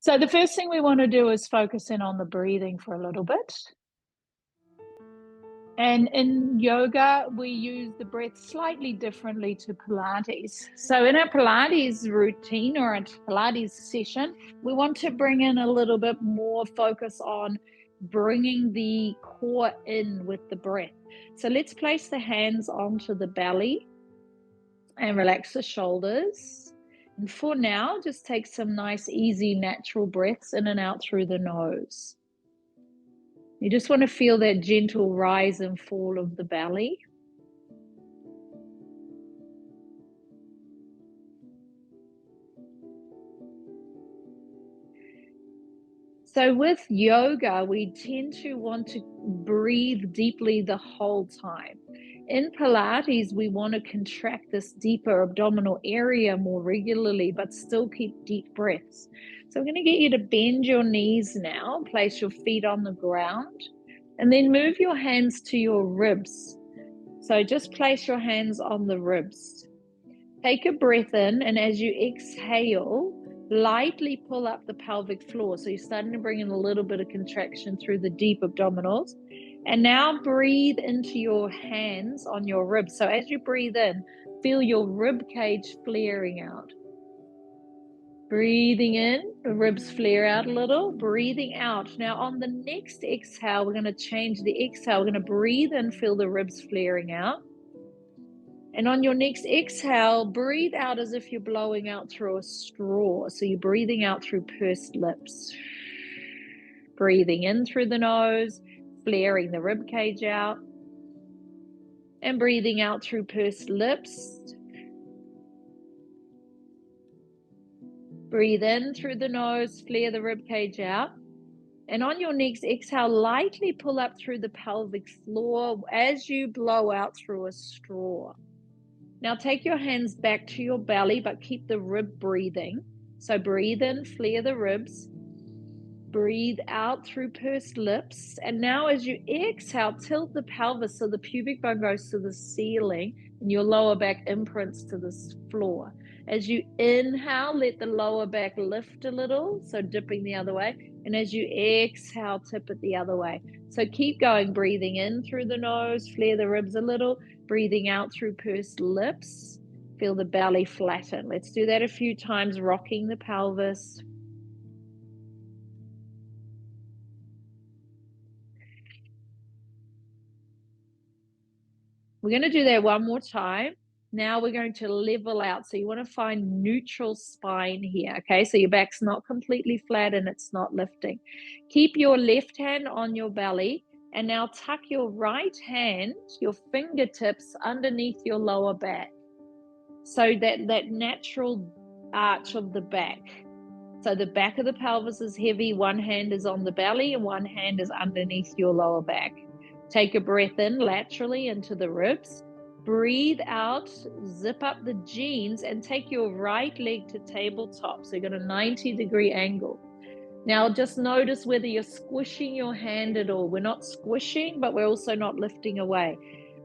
So the first thing we want to do is focus in on the breathing for a little bit. And in yoga, we use the breath slightly differently to Pilates. So in a Pilates routine or a Pilates session, we want to bring in a little bit more focus on bringing the core in with the breath. So let's place the hands onto the belly and relax the shoulders. And for now, just take some nice, easy, natural breaths in and out through the nose. You just want to feel that gentle rise and fall of the belly. So with yoga, we tend to want to breathe deeply the whole time. In Pilates, we want to contract this deeper abdominal area more regularly, but still keep deep breaths. So I'm going to get you to bend your knees now, place your feet on the ground, and then move your hands to your ribs. So just place your hands on the ribs. Take a breath in, and as you exhale, lightly pull up the pelvic floor. So you're starting to bring in a little bit of contraction through the deep abdominals. And now breathe into your hands on your ribs. So as you breathe in, feel your rib cage flaring out. Breathing in, the ribs flare out a little. Breathing out. Now on the next exhale, we're going to change the exhale. We're going to breathe in, feel the ribs flaring out. And on your next exhale, breathe out as if you're blowing out through a straw. So you're breathing out through pursed lips. Breathing in through the nose, flaring the rib cage out. And breathing out through pursed lips. Breathe in through the nose, flare the rib cage out. And on your next exhale, lightly pull up through the pelvic floor as you blow out through a straw. Now take your hands back to your belly, but keep the rib breathing. So breathe in, flare the ribs. Breathe out through pursed lips. And now as you exhale, tilt the pelvis so the pubic bone goes to the ceiling and your lower back imprints to the floor. As you inhale, let the lower back lift a little, so dipping the other way. And as you exhale, tip it the other way. So keep going, breathing in through the nose, flare the ribs a little. Breathing out through pursed lips, feel the belly flatten. Let's do that a few times, rocking the pelvis. We're going to do that one more time. Now we're going to level out. So you want to find neutral spine here, okay? So your back's not completely flat and it's not lifting. Keep your left hand on your belly. And now tuck your right hand, your fingertips underneath your lower back. So that natural arch of the back. So the back of the pelvis is heavy. One hand is on the belly and one hand is underneath your lower back. Take a breath in laterally into the ribs. Breathe out, zip up the jeans and take your right leg to tabletop. So you've got a 90-degree angle. Now just notice whether you're squishing your hand at all. We're not squishing, but we're also not lifting away.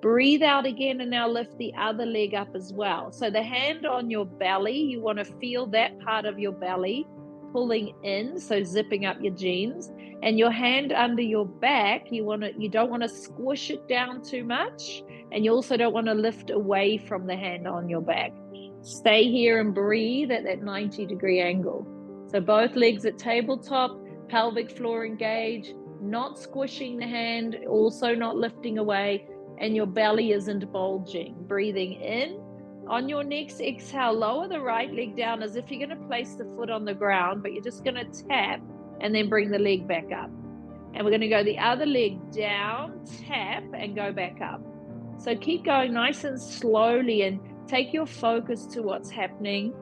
Breathe out again and now lift the other leg up as well. So the hand on your belly, you want to feel that part of your belly pulling in, so zipping up your jeans. And your hand under your back, you don't want to squish it down too much, and you also don't want to lift away from the hand on your back. Stay here and breathe at that 90-degree angle. So both legs at tabletop, pelvic floor engaged, not squishing the hand, also not lifting away, and your belly isn't bulging. Breathing in. On your next exhale, lower the right leg down as if you're going to place the foot on the ground, but you're just going to tap and then bring the leg back up. And we're going to go the other leg down, tap, and go back up. So keep going nice and slowly and take your focus to what's happening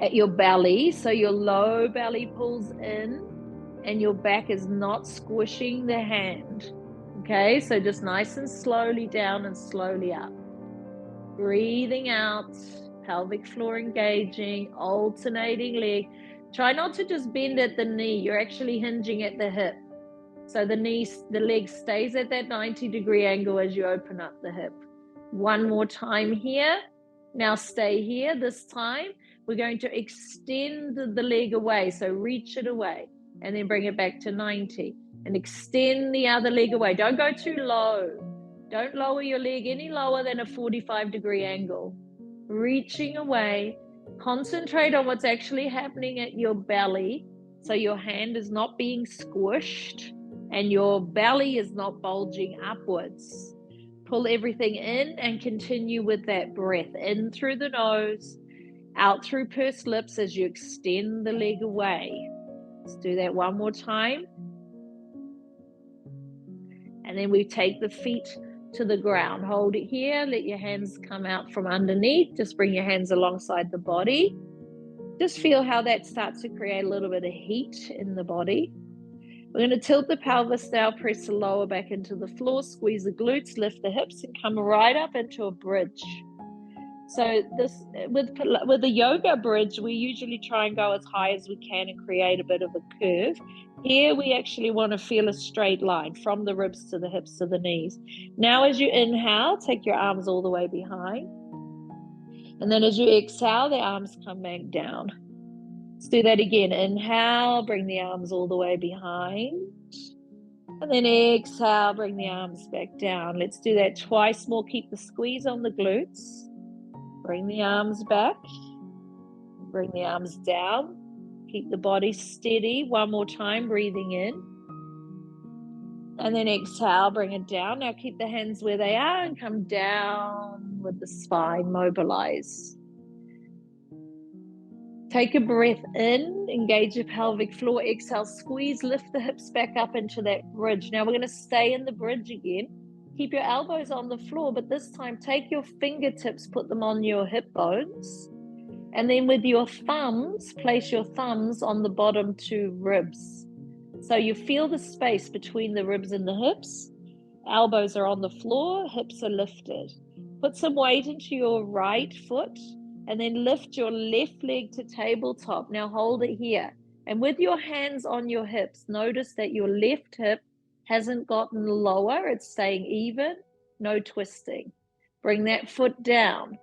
at your belly. So your low belly pulls in and your back is not squishing the hand. Okay, so just nice and slowly down and slowly up. Breathing out, pelvic floor engaging, alternating leg. Try not to just bend at the knee. You're actually hinging at the hip. So the leg stays at that 90-degree angle as you open up the hip. One more time here. Now stay here this time. We're going to extend the leg away. So reach it away and then bring it back to 90 and extend the other leg away. Don't go too low. Don't lower your leg any lower than a 45-degree angle. Reaching away. Concentrate on what's actually happening at your belly. So your hand is not being squished and your belly is not bulging upwards. Pull everything in and continue with that breath. In through the nose, out through pursed lips as you extend the leg away. Let's do that one more time. And then we take the feet to the ground. Hold it here. Let your hands come out from underneath. Just bring your hands alongside the body. Just feel how that starts to create a little bit of heat in the body. We're going to tilt the pelvis now, press the lower back into the floor, squeeze the glutes, lift the hips, and come right up into a bridge. So this with the yoga bridge, we usually try and go as high as we can and create a bit of a curve. Here we actually want to feel a straight line from the ribs to the hips to the knees. Now as you inhale, take your arms all the way behind. And then as you exhale, the arms come back down. Let's do that again. Inhale, bring the arms all the way behind. And then exhale, bring the arms back down. Let's do that twice more. Keep the squeeze on the glutes. Bring the arms back. Bring the arms down. Keep the body steady. One more time, breathing in. And then exhale, bring it down. Now keep the hands where they are and come down with the spine mobilized. Take a breath in, engage your pelvic floor, exhale, squeeze, lift the hips back up into that bridge. Now we're going to stay in the bridge again. Keep your elbows on the floor, but this time take your fingertips, put them on your hip bones. And then with your thumbs, place your thumbs on the bottom two ribs. So you feel the space between the ribs and the hips. Elbows are on the floor, hips are lifted. Put some weight into your right foot. And then lift your left leg to tabletop. Now hold it here. And with your hands on your hips, notice that your left hip hasn't gotten lower. It's staying even. No twisting. Bring that foot down.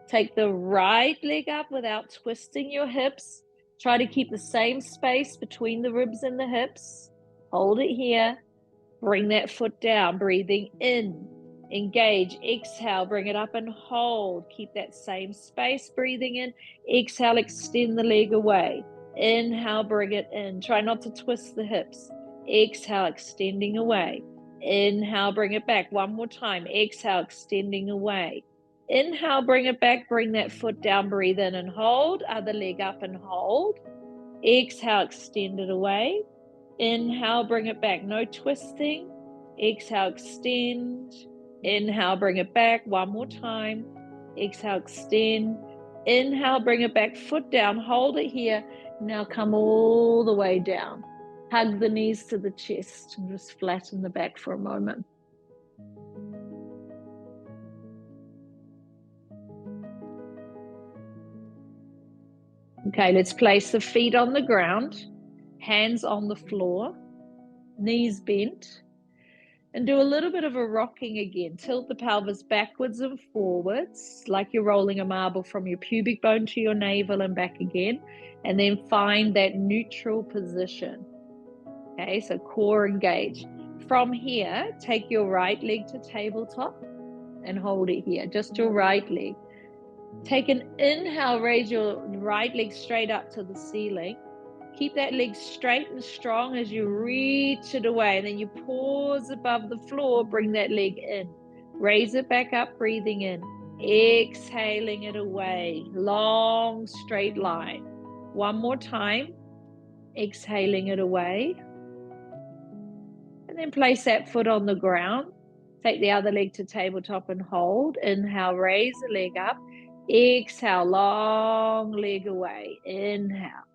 Take the right leg up without twisting your hips. Try to keep the same space between the ribs and the hips. Hold it here. Bring that foot down. Breathing in. Engage, exhale, bring it up and hold. Keep that same space, breathing in. Exhale, extend the leg away. Inhale, bring it in. Try not to twist the hips. Exhale, extending away. Inhale, bring it back. One more time. Exhale, extending away. Inhale, bring it back. Bring that foot down, breathe in and hold. Other leg up and hold. Exhale, extend it away. Inhale, bring it back. No twisting. Exhale, extend. Inhale, bring it back. One more time. Exhale, extend. Inhale, bring it back. Foot down. Hold it here. Now come all the way down. Hug the knees to the chest and just flatten the back for a moment. Okay, let's place the feet on the ground, hands on the floor, knees bent. And do a little bit of a rocking again. Tilt the pelvis backwards and forwards, like you're rolling a marble from your pubic bone to your navel and back again. And then find that neutral position. Okay, so core engage. From here, take your right leg to tabletop and hold it here, just your right leg. Take an inhale, raise your right leg straight up to the ceiling. Keep that leg straight and strong as you reach it away. And then you pause above the floor, bring that leg in. Raise it back up, breathing in. Exhaling it away. Long, straight line. One more time. Exhaling it away. And then place that foot on the ground. Take the other leg to tabletop and hold. Inhale, raise the leg up. Exhale, long leg away. Inhale.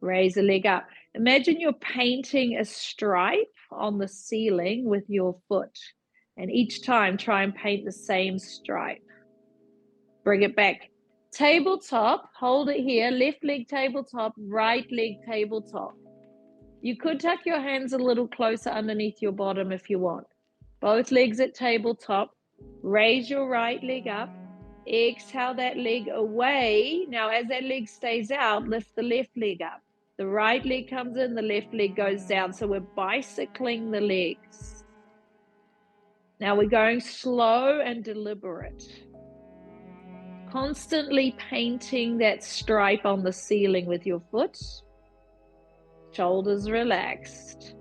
Raise the leg up. Imagine you're painting a stripe on the ceiling with your foot. And each time, try and paint the same stripe. Bring it back. Tabletop, hold it here. Left leg tabletop, right leg tabletop. You could tuck your hands a little closer underneath your bottom if you want. Both legs at tabletop. Raise your right leg up. Exhale that leg away. Now, as that leg stays out, lift the left leg up. The right leg comes in, the left leg goes down. So we're bicycling the legs. Now we're going slow and deliberate. Constantly painting that stripe on the ceiling with your foot. Shoulders relaxed.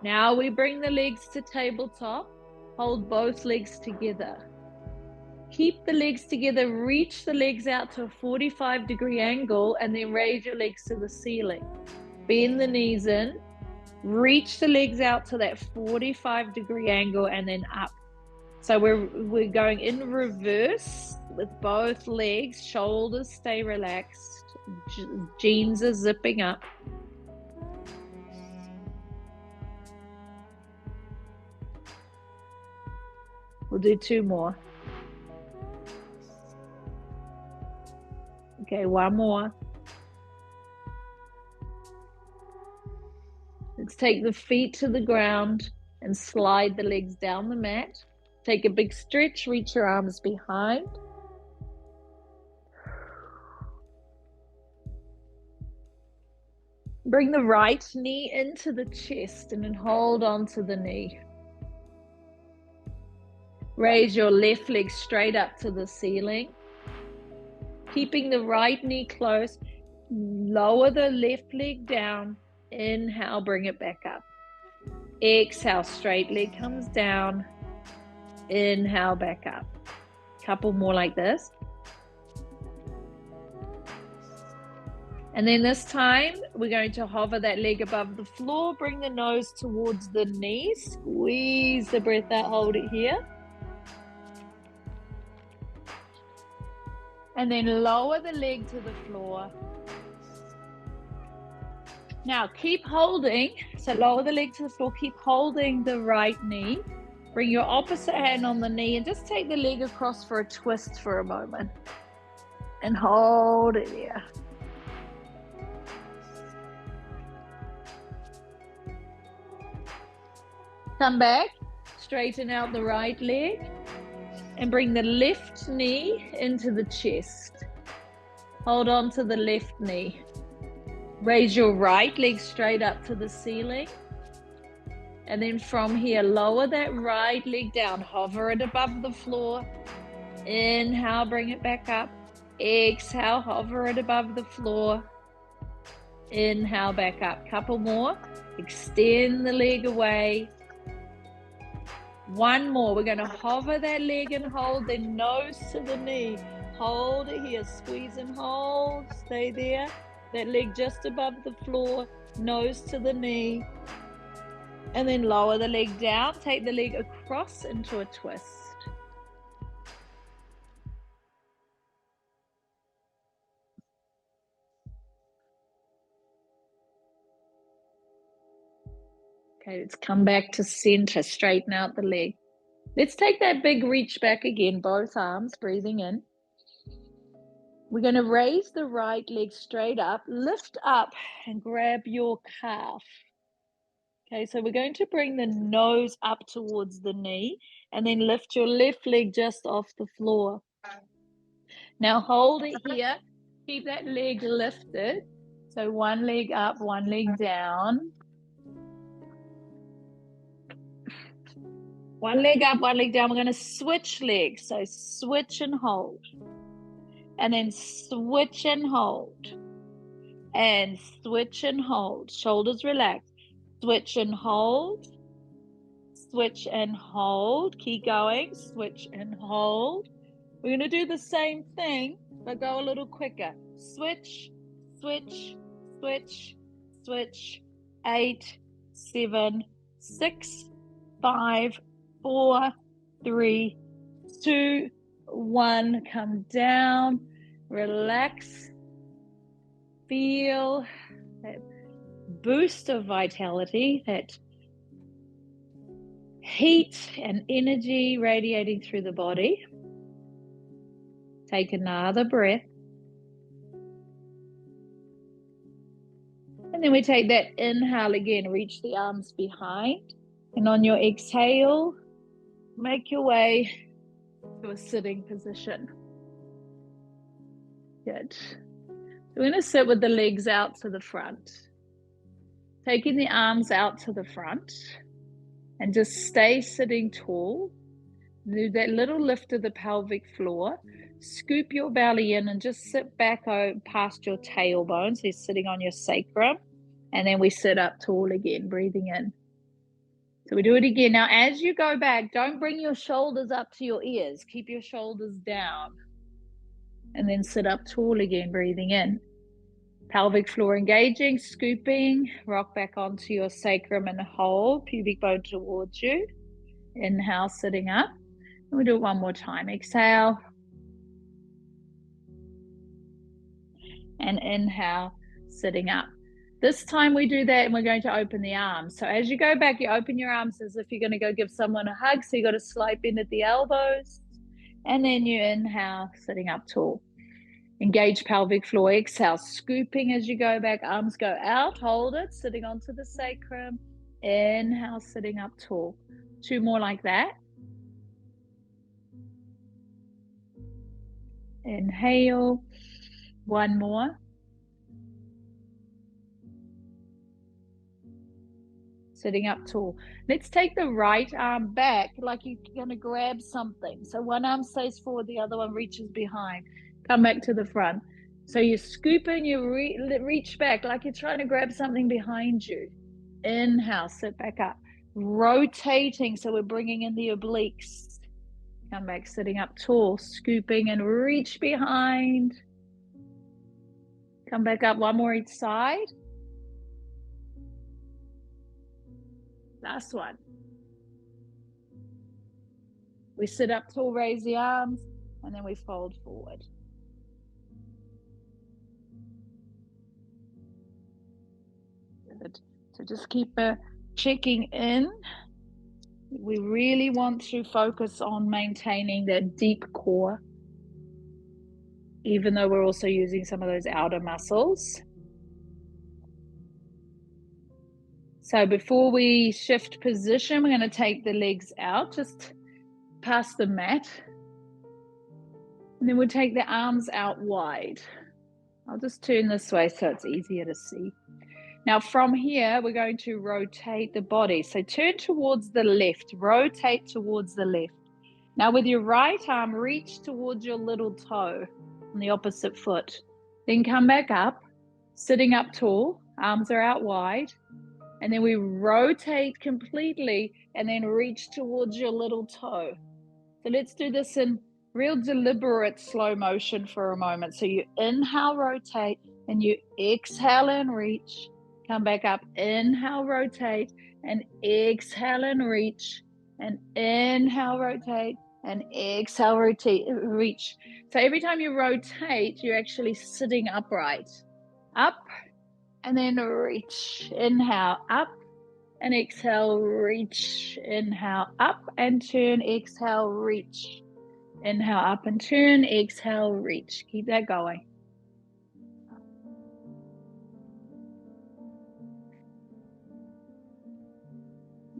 Now we bring the legs to tabletop. Hold both legs together. Keep the legs together. Reach the legs out to a 45-degree angle and then raise your legs to the ceiling. Bend the knees in. Reach the legs out to that 45-degree angle and then up. So we're going in reverse with both legs. Shoulders stay relaxed. Jeans are zipping up. We'll do 2 more. Okay, 1 more. Let's take the feet to the ground and slide the legs down the mat. Take a big stretch, reach your arms behind. Bring the right knee into the chest and then hold on to the knee. Raise your left leg straight up to the ceiling. Keeping the right knee close, lower the left leg down. Inhale, bring it back up. Exhale, straight leg comes down. Inhale, back up. Couple more like this. And then this time, we're going to hover that leg above the floor. Bring the nose towards the knee. Squeeze the breath out, hold it here. And then lower the leg to the floor. Now keep holding, so lower the leg to the floor, keep holding the right knee. Bring your opposite hand on the knee and just take the leg across for a twist for a moment. And hold it there. Come back, straighten out the right leg. And bring the left knee into the chest. Hold on to the left knee. Raise your right leg straight up to the ceiling. And then from here, lower that right leg down. Hover it above the floor. Inhale, bring it back up. Exhale, hover it above the floor. Inhale, back up. Couple more. Extend the leg away. 1 more. We're going to hover that leg and hold, then nose to the knee. Hold it here. Squeeze and hold. Stay there. That leg just above the floor. Nose to the knee. And then lower the leg down. Take the leg across into a twist. Okay, let's come back to center. Straighten out the leg. Let's take that big reach back again. Both arms, breathing in. We're going to raise the right leg straight up. Lift up and grab your calf. Okay, so we're going to bring the nose up towards the knee and then lift your left leg just off the floor. Now hold it here. Keep that leg lifted. So 1 leg up, 1 leg down. 1 leg up, 1 leg down. We're going to switch legs. So switch and hold. And then switch and hold. And switch and hold. Shoulders relaxed. Switch and hold. Switch and hold. Keep going. Switch and hold. We're going to do the same thing, but go a little quicker. Switch, switch, switch, switch. 8, 7, 6, 5, 4, 3, 2, 1. Come down. Relax. Feel that boost of vitality, that heat and energy radiating through the body. Take another breath. Then we take that inhale again, reach the arms behind. And on your exhale, make your way to a sitting position. Good. So we're going to sit with the legs out to the front. Taking the arms out to the front and just stay sitting tall. Do that little lift of the pelvic floor. Scoop your belly in and just sit back past your tailbone. So you're sitting on your sacrum. And then we sit up tall again, breathing in. So we do it again. Now, as you go back, don't bring your shoulders up to your ears. Keep your shoulders down. And then sit up tall again, breathing in. Pelvic floor engaging, scooping, rock back onto your sacrum and hold, pubic bone towards you. Inhale, sitting up. And we do it one more time. Exhale. And inhale, sitting up. This time we do that and we're going to open the arms. So as you go back, you open your arms as if you're going to go give someone a hug. So you got a slight bend at the elbows. And then you inhale, sitting up tall. Engage pelvic floor. Exhale, scooping as you go back. Arms go out. Hold it, sitting onto the sacrum. Inhale, sitting up tall. 2 more like that. Inhale. 1 more. Sitting up tall. Let's take the right arm back like you're going to grab something. So one arm stays forward, the other one reaches behind. Come back to the front. So you scoop and you reach back like you're trying to grab something behind you. Inhale, sit back up. Rotating, so we're bringing in the obliques. Come back, sitting up tall, scooping and reach behind. Come back up, 1 more each side. Last one. We sit up tall, raise the arms, and then we fold forward. Good. So just keep checking in. We really want to focus on maintaining that deep core, even though we're also using some of those outer muscles. So before we shift position, we're going to take the legs out, just past the mat. And then we'll take the arms out wide. I'll just turn this way so it's easier to see. Now from here, we're going to rotate the body. So turn towards the left, rotate towards the left. Now with your right arm, reach towards your little toe on the opposite foot. Then come back up, sitting up tall, arms are out wide. And then we rotate completely and then reach towards your little toe. So let's do this in real deliberate slow motion for a moment. So you inhale, rotate, and you exhale and reach. Come back up, inhale, rotate, and exhale and reach. And inhale, rotate, and exhale, rotate, reach. So every time you rotate, you're actually sitting upright. Up. And then reach, inhale, up, and exhale, reach, inhale, up, and turn, exhale, reach. Inhale, up and turn, exhale, reach. Keep that going.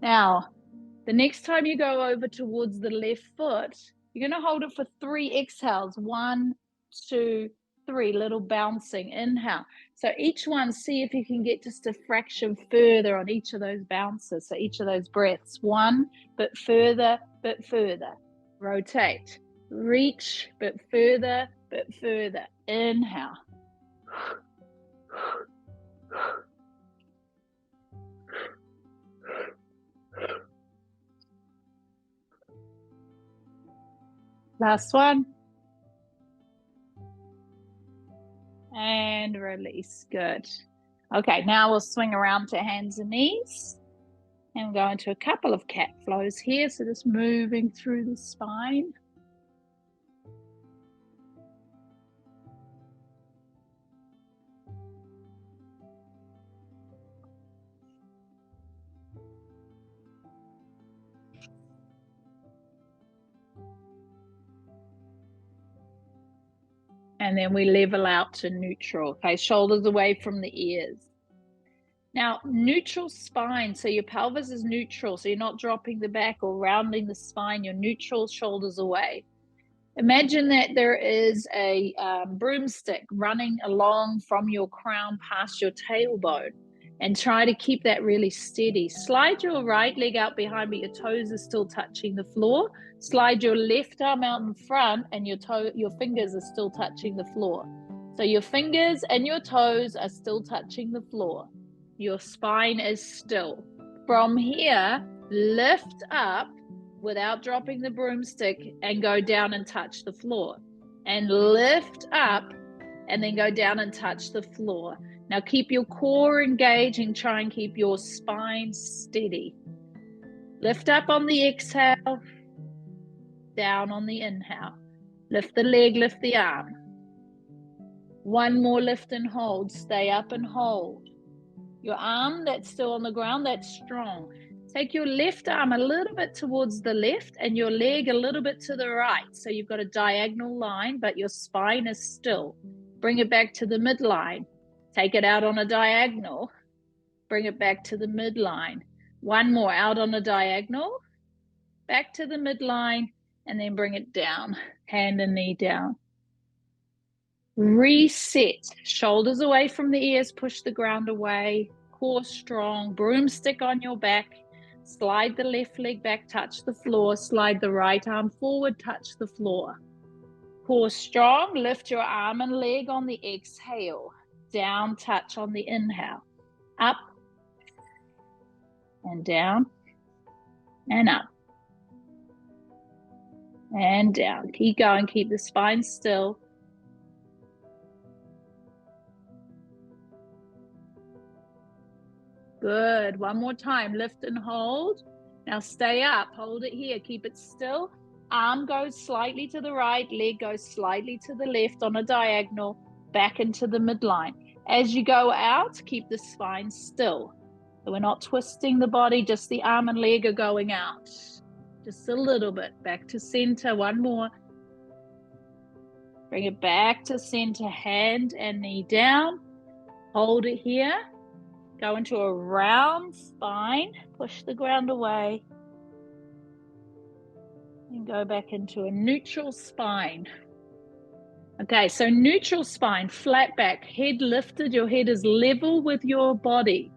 Now, the next time you go over towards the left foot, you're going to hold it for 3 exhales. 1, 2, 3, little bouncing. Inhale. So each one, see if you can get just a fraction further on each of those bounces. So each of those breaths. 1, bit further, bit further. Rotate. Reach, bit further, bit further. Inhale. Last one. And release. Good. Okay, now we'll swing around to hands and knees. And go into a couple of cat flows here. So just moving through the spine. And then we level out to neutral. Okay, shoulders away from the ears. Now, neutral spine. So your pelvis is neutral. So you're not dropping the back or rounding the spine. You're neutral, shoulders away. Imagine that there is a broomstick running along from your crown past your tailbone, and try to keep that really steady. Slide your right leg out behind, but your toes are still touching the floor. Slide your left arm out in front, and your fingers are still touching the floor. So your fingers and your toes are still touching the floor. Your spine is still. From here, lift up without dropping the broomstick and go down and touch the floor. And lift up and then go down and touch the floor. Now keep your core engaged and try and keep your spine steady. Lift up on the exhale, down on the inhale. Lift the leg, lift the arm. One more lift and hold. Stay up and hold. Your arm that's still on the ground, that's strong. Take your left arm a little bit towards the left and your leg a little bit to the right. So you've got a diagonal line, but your spine is still. Bring it back to the midline. Take it out on a diagonal. Bring it back to the midline. One more out on a diagonal. Back to the midline, and then bring it down. Hand and knee down. Reset. Shoulders away from the ears. Push the ground away. Core strong. Broomstick on your back. Slide the left leg back, touch the floor. Slide the right arm forward, touch the floor. Core strong. Lift your arm and leg on the exhale. Down, touch on the inhale. Up and down and up and down. Keep going. Keep the spine still. Good. One more time. Lift and hold. Now stay up. Hold it here. Keep it still. Arm goes slightly to the right. Leg goes slightly to the left on a diagonal. Back into the midline. As you go out, keep the spine still. So we're not twisting the body. Just the arm and leg are going out. Just a little bit. Back to center. One more. Bring it back to center. Hand and knee down. Hold it here. Go into a round spine, push the ground away, and go back into a neutral spine. Okay, so neutral spine, flat back, head lifted, your head is level with your body.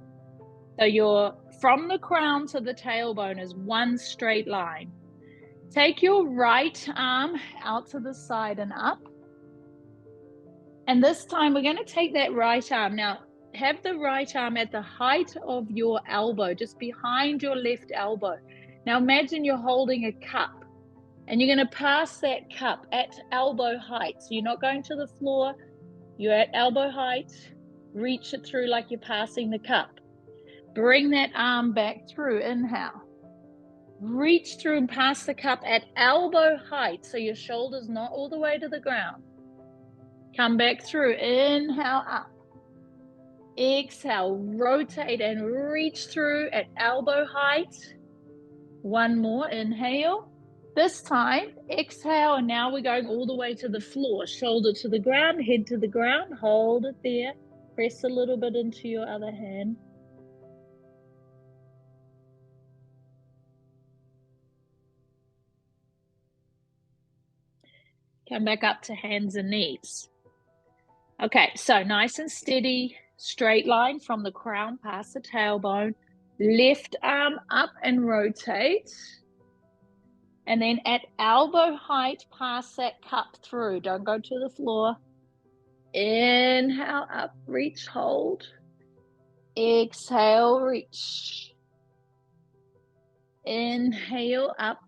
So you're from the crown to the tailbone is one straight line. Take your right arm out to the side and up. And this time we're going to take that right arm. Now, have the right arm at the height of your elbow, just behind your left elbow. Now imagine you're holding a cup and you're going to pass that cup at elbow height. So you're not going to the floor, you're at elbow height. Reach it through like you're passing the cup. Bring that arm back through, inhale. Reach through and pass the cup at elbow height so your shoulder's not all the way to the ground. Come back through, inhale up. Exhale, rotate and reach through at elbow height. One more, inhale. This time, exhale, and now we're going all the way to the floor. Shoulder to the ground, head to the ground. Hold it there. Press a little bit into your other hand. Come back up to hands and knees. Okay, so nice and steady. Straight line from the crown past the tailbone. Left arm up and rotate. And then at elbow height, pass that cup through. Don't go to the floor. Inhale up, reach, hold. Exhale, reach. Inhale up.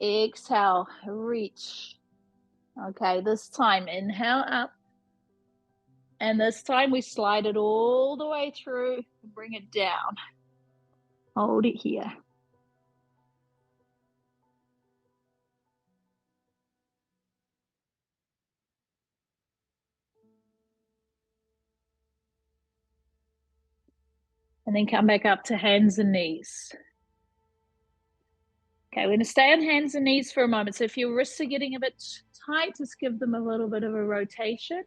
Exhale, reach. Okay, this time, inhale up. And this time we slide it all the way through and bring it down. Hold it here. And then come back up to hands and knees. Okay, we're going to stay on hands and knees for a moment. So if your wrists are getting a bit tight, just give them a little bit of a rotation.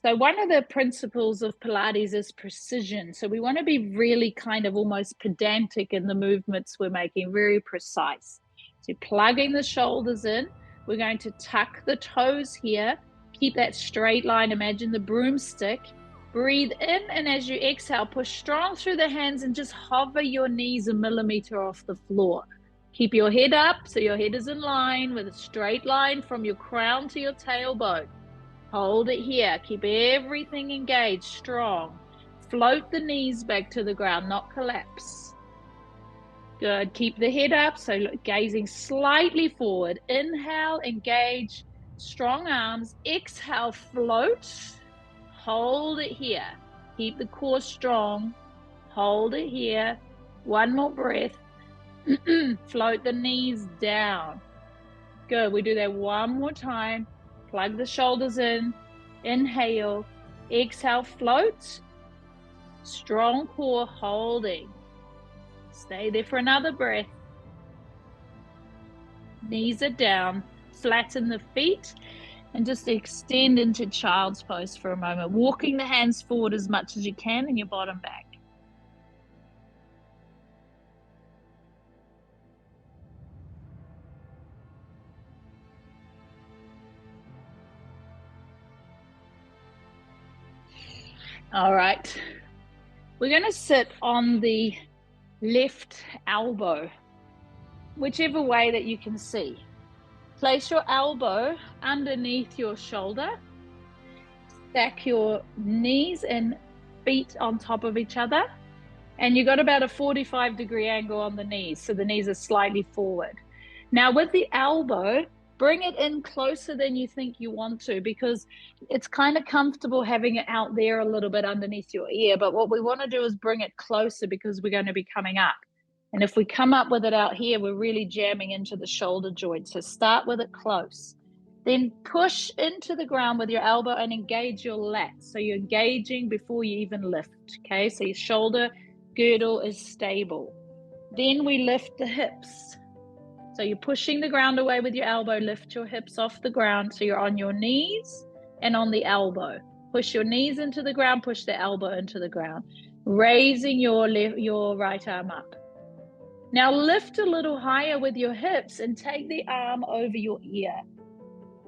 So one of the principles of Pilates is precision. So we want to be really kind of almost pedantic in the movements we're making, very precise. So plugging the shoulders in, we're going to tuck the toes here, keep that straight line. Imagine the broomstick. Breathe in, and as you exhale, push strong through the hands and just hover your knees a millimeter off the floor. Keep your head up so your head is in line with a straight line from your crown to your tailbone. Hold it here. Keep everything engaged, strong. Float the knees back to the ground, not collapse. Good. Keep the head up, so gazing slightly forward. Inhale, engage, strong arms. Exhale, float. Hold it here. Keep the core strong. Hold it here. One more breath. Float the knees down. Good. We do that one more time. Plug the shoulders in. Inhale. Exhale, float. Strong core, holding. Stay there for another breath. Knees are down. Flatten the feet and just extend into child's pose for a moment. Walking the hands forward as much as you can and your bottom back. All right. We're going to sit on the left elbow, whichever way that you can see. Place your elbow underneath your shoulder. Stack your knees and feet on top of each other. And you got about a 45-degree angle on the knees, so the knees are slightly forward. Now with the elbow, bring it in closer than you think you want to, because it's kind of comfortable having it out there a little bit underneath your ear. But what we want to do is bring it closer, because we're going to be coming up. And if we come up with it out here, we're really jamming into the shoulder joint. So start with it close. Then push into the ground with your elbow and engage your lats. So you're engaging before you even lift, okay? So your shoulder girdle is stable. Then we lift the hips. So you're pushing the ground away with your elbow. Lift your hips off the ground so you're on your knees and on the elbow. Push your knees into the ground, push the elbow into the ground. Raising your right arm up. Now lift a little higher with your hips and take the arm over your ear.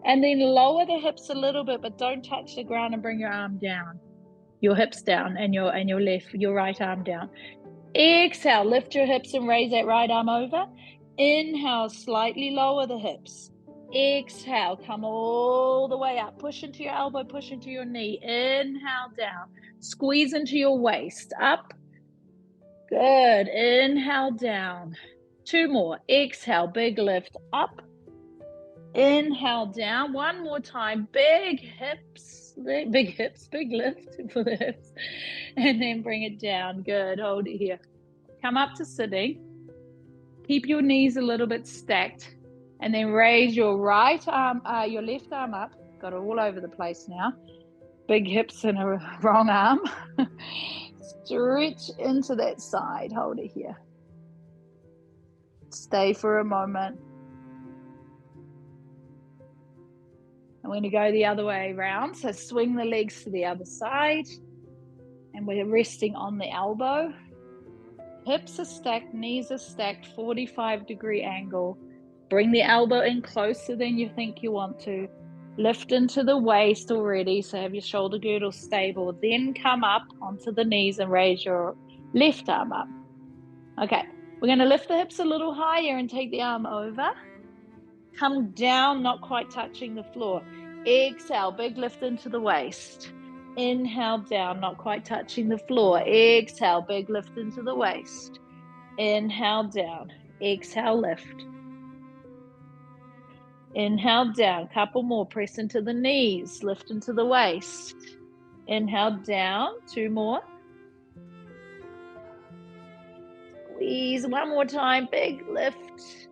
And then lower the hips a little bit, but don't touch the ground and bring your arm down. Your hips down and your right arm down. Exhale, lift your hips and raise that right arm over. Inhale, slightly lower the hips. Exhale, come all the way up. Push into your elbow, push into your knee. Inhale, down. Squeeze into your waist. Up. Good. Inhale, down. Two more. Exhale, big lift. Up. Inhale, down. One more time. Big hips, big lift for the hips. And then bring it down. Good. Hold it here. Come up to sitting. Keep your knees a little bit stacked. And then raise your right arm, your left arm up. Got it all over the place now. Big hips and a wrong arm. Stretch into that side. Hold it here. Stay for a moment. I'm going to go the other way around. So swing the legs to the other side. And we're resting on the elbow. Hips are stacked, knees are stacked, 45-degree angle. Bring the elbow in closer than you think you want to. Lift into the waist already, so have your shoulder girdle stable. Then come up onto the knees and raise your left arm up. Okay, we're going to lift the hips a little higher and take the arm over. Come down, not quite touching the floor. Exhale, big lift into the waist. Inhale, down, not quite touching the floor. Exhale, big lift into the waist. Inhale, down. Exhale, lift. Inhale, down. Couple more. Press into the knees. Lift into the waist. Inhale, down. Two more. Squeeze. One more time. Big lift.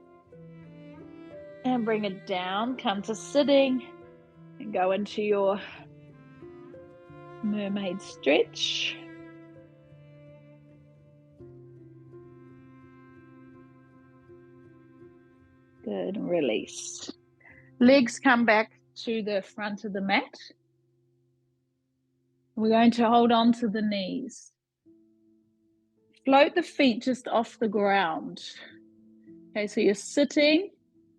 And bring it down. Come to sitting. And go into your mermaid stretch. Good. Release. Legs come back to the front of the mat. We're going to hold on to the knees. Float the feet just off the ground. Okay, so you're sitting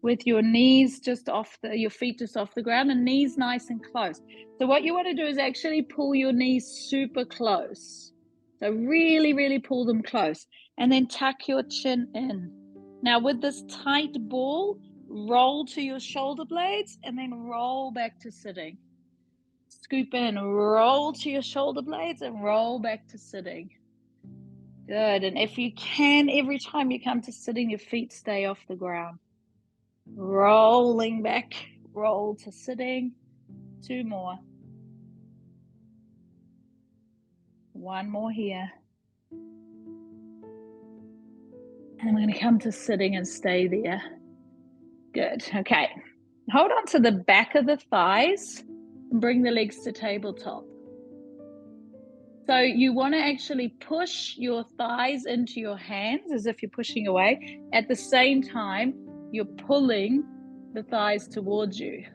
with your knees just off your feet just off the ground, and knees nice and close. So what you want to do is actually pull your knees super close. So really, really pull them close, and then tuck your chin in. Now with this tight ball, roll to your shoulder blades and then roll back to sitting. Scoop in, roll to your shoulder blades and roll back to sitting. Good. And if you can, every time you come to sitting, your feet stay off the ground. Rolling back, roll to sitting. 2 more. 1 more here. And we're going to come to sitting and stay there. Good. Okay. Hold on to the back of the thighs and bring the legs to tabletop. So you want to actually push your thighs into your hands as if you're pushing away. At the same time, you're pulling the thighs towards you.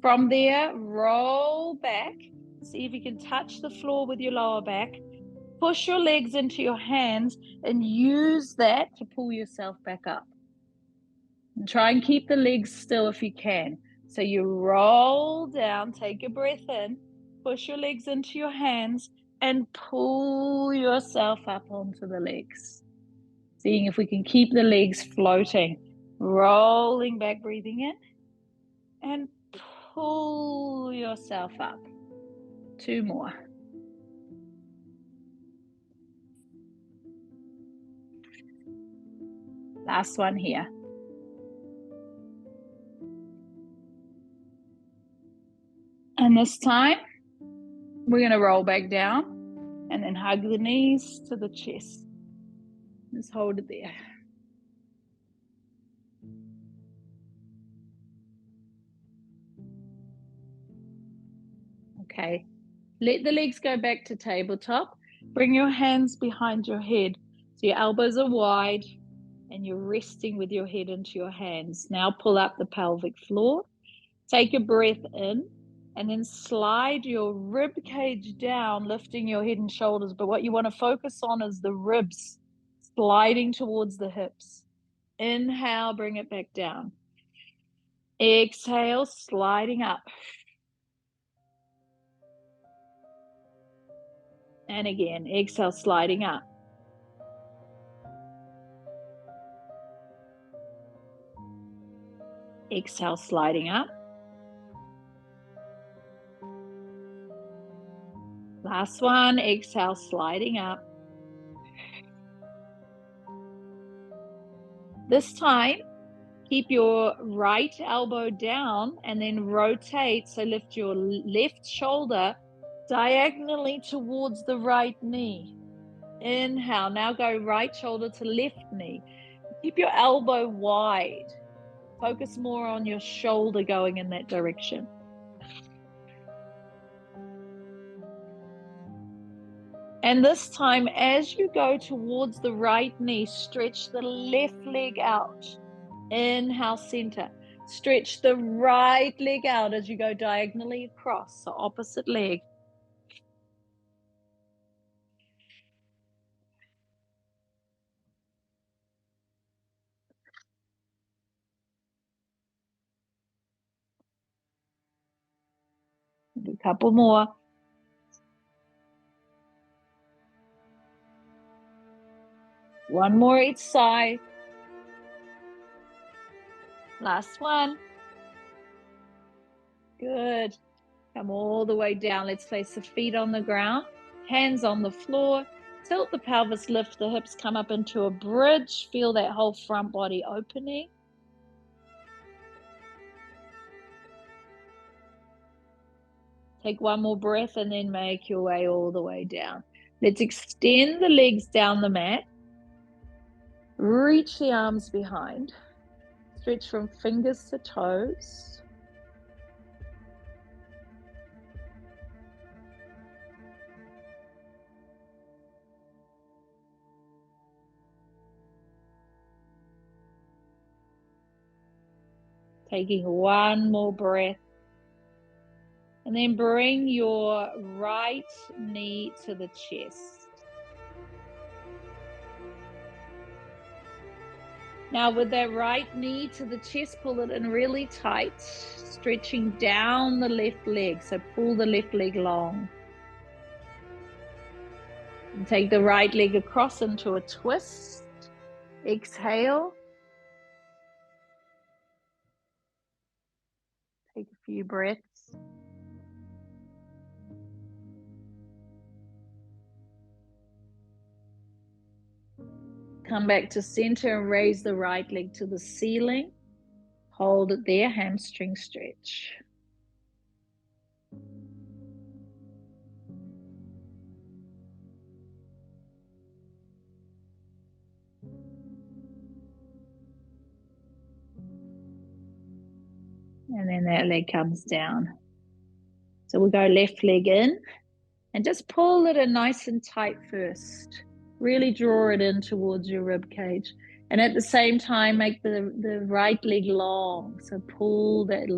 From there, roll back. See if you can touch the floor with your lower back. Push your legs into your hands and use that to pull yourself back up. And try and keep the legs still if you can. So you roll down, take a breath in, push your legs into your hands, and pull yourself up onto the legs. Seeing if we can keep the legs floating. Rolling back, breathing in, and pull yourself up. 2 more. Last one here. And this time, we're going to roll back down and then hug the knees to the chest. Just hold it there. Okay. Let the legs go back to tabletop. Bring your hands behind your head. So your elbows are wide and you're resting with your head into your hands. Now pull up the pelvic floor. Take a breath in and then slide your rib cage down, lifting your head and shoulders. But what you want to focus on is the ribs sliding towards the hips. Inhale, bring it back down. Exhale, sliding up. And again, exhale, sliding up. Exhale, sliding up. Last one, exhale, sliding up. This time, keep your right elbow down and then rotate. So lift your left shoulder diagonally towards the right knee. Inhale. Now go right shoulder to left knee. Keep your elbow wide. Focus more on your shoulder going in that direction. And this time, as you go towards the right knee, stretch the left leg out. Inhale, center. Stretch the right leg out as you go diagonally across, so opposite leg. Do a couple more. One more each side. Last one. Good. Come all the way down. Let's place the feet on the ground, hands on the floor. Tilt the pelvis, lift the hips, come up into a bridge. Feel that whole front body opening. Take one more breath and then make your way all the way down. Let's extend the legs down the mat. Reach the arms behind. Stretch from fingers to toes. Taking one more breath. And then bring your right knee to the chest. Now with that right knee to the chest, pull it in really tight, stretching down the left leg. So pull the left leg long. And take the right leg across into a twist. Exhale. Take a few breaths. Come back to center and raise the right leg to the ceiling. Hold it there, hamstring stretch. And then that leg comes down. So we'll go left leg in and just pull it in nice and tight first. Really draw it in towards your rib cage. And at the same time, make the right leg long. So pull that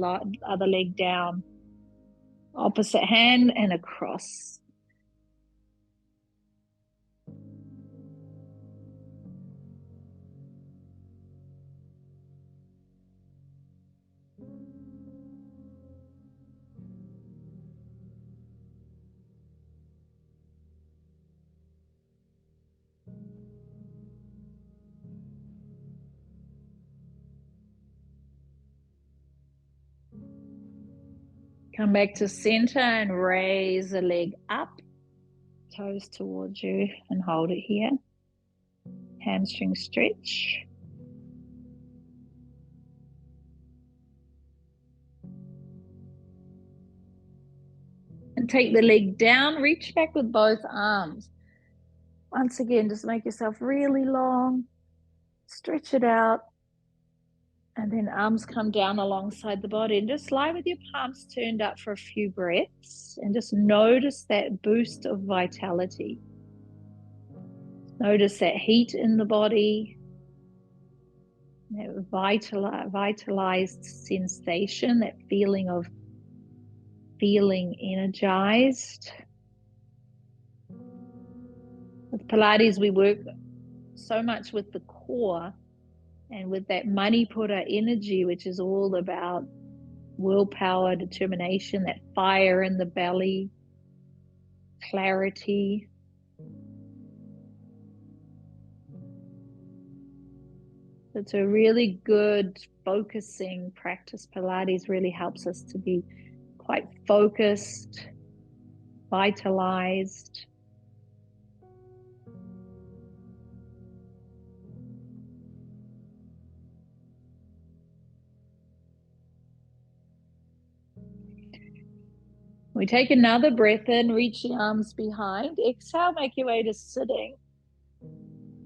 other leg down. Opposite hand and across. Come back to center and raise the leg up. Toes towards you and hold it here. Hamstring stretch. And take the leg down, reach back with both arms. Once again, just make yourself really long. Stretch it out. And then arms come down alongside the body and just lie with your palms turned up for a few breaths and just notice that boost of vitality. Notice that heat in the body, that vitalized sensation, that feeling of feeling energized. With Pilates, we work so much with the core and with that Manipura energy, which is all about willpower, determination, that fire in the belly, clarity. It's a really good focusing practice. Pilates really helps us to be quite focused, vitalized. We take another breath in, reach the arms behind. Exhale, make your way to sitting.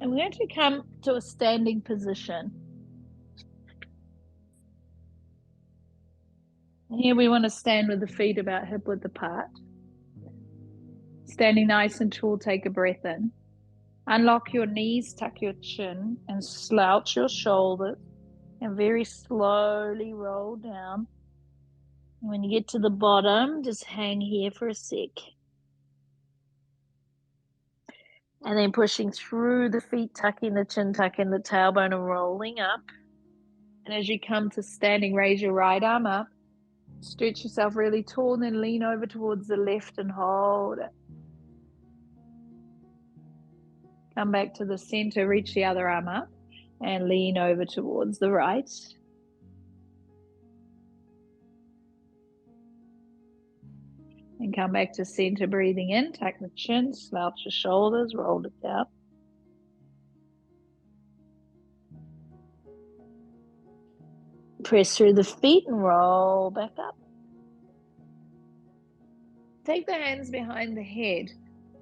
And we're going to come to a standing position. And here we want to stand with the feet about hip-width apart. Standing nice and tall, take a breath in. Unlock your knees, tuck your chin, and slouch your shoulders. And very slowly roll down. And when you get to the bottom, just hang here for a sec. And then pushing through the feet, tucking the chin, tucking the tailbone, and rolling up. And as you come to standing, raise your right arm up. Stretch yourself really tall, and then lean over towards the left and hold it. Come back to the center, reach the other arm up, and lean over towards the right. And come back to center, breathing in, tuck the chin, slouch your shoulders, roll it down. Press through the feet and roll back up. Take the hands behind the head.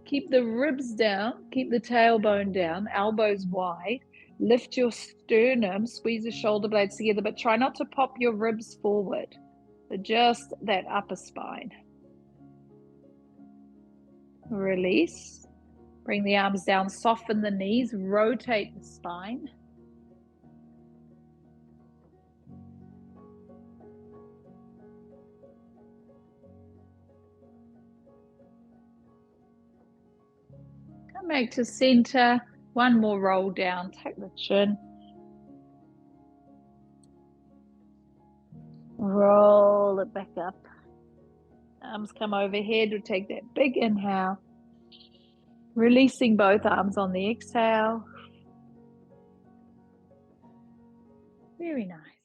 Keep the ribs down, keep the tailbone down, elbows wide. Lift your sternum, squeeze the shoulder blades together, but try not to pop your ribs forward. So just that upper spine. Release. Bring the arms down, soften the knees, rotate the spine. Come back to center. One more roll down. Tuck the chin. Roll it back up. Arms come overhead. We'll take that big inhale. Releasing both arms on the exhale. Very nice.